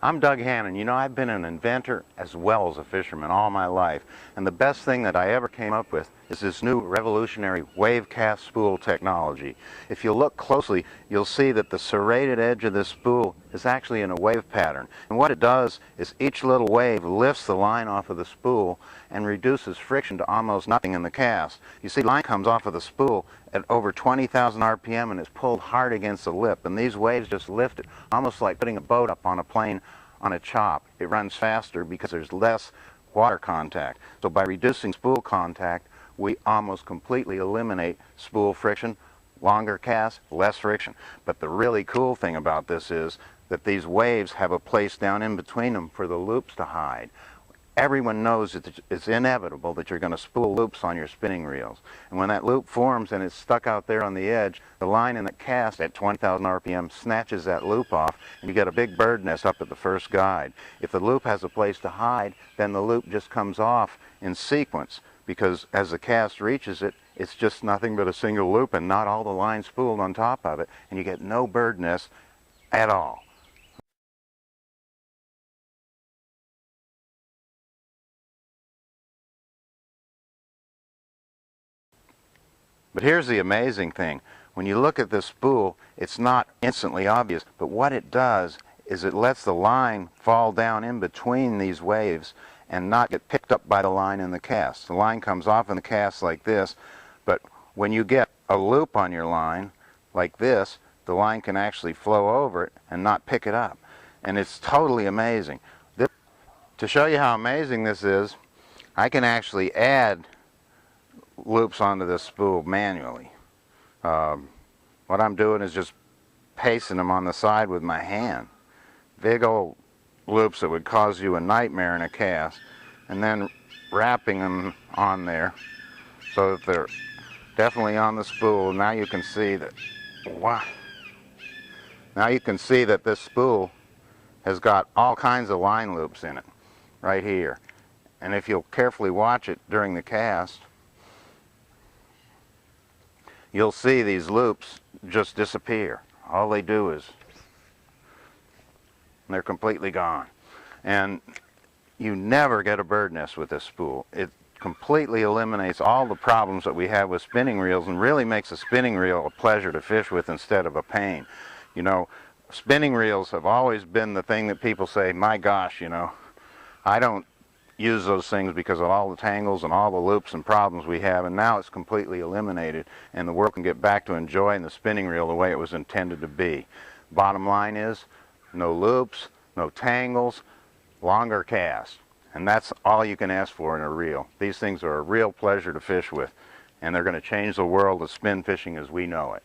I'm Doug Hannon. You know, I've been an inventor as well as a fisherman all my life. And the best thing that I ever came up with is this new revolutionary Wavecast spool technology. If you look closely, you'll see that the serrated edge of this spool is actually in a wave pattern. And what it does is each little wave lifts the line off of the spool and reduces friction to almost nothing in the cast. You see, the line comes off of the spool at over 20,000 RPM and is pulled hard against the lip. And these waves just lift it, almost like putting a boat up on a plane on a chop. It runs faster because there's less water contact. So by reducing spool contact, we almost completely eliminate spool friction, longer cast, less friction. But the really cool thing about this is that these waves have a place down in between them for the loops to hide. Everyone knows that it's inevitable that you're going to spool loops on your spinning reels. And when that loop forms and it's stuck out there on the edge, the line in the cast at 20,000 RPM snatches that loop off, and you get a big bird nest up at the first guide. If the loop has a place to hide, then the loop just comes off in sequence, because as the cast reaches it, it's just nothing but a single loop and not all the line spooled on top of it, and you get no bird nest at all. But here's the amazing thing. When you look at this spool, it's not instantly obvious, but what it does is it lets the line fall down in between these waves and not get picked up by the line in the cast. The line comes off in the cast like this, but when you get a loop on your line like this, the line can actually flow over it and not pick it up. And it's totally amazing. To show you how amazing this is, I can actually add loops onto this spool manually. What I'm doing is just pasting them on the side with my hand. Big old loops that would cause you a nightmare in a cast, and then wrapping them on there so that they're definitely on the spool. Now you can see that, wow. Now you can see that this spool has got all kinds of line loops in it right here. And if you'll carefully watch it during the cast, you'll see these loops just disappear. All they do is, they're completely gone. And you never get a bird nest with this spool. It completely eliminates all the problems that we have with spinning reels and really makes a spinning reel a pleasure to fish with instead of a pain. You know, spinning reels have always been the thing that people say, my gosh, you know, I don't use those things because of all the tangles and all the loops and problems we have, and now it's completely eliminated and the world can get back to enjoying the spinning reel the way it was intended to be. Bottom line is, no loops, no tangles, longer cast, and that's all you can ask for in a reel. These things are a real pleasure to fish with, and they're going to change the world of spin fishing as we know it.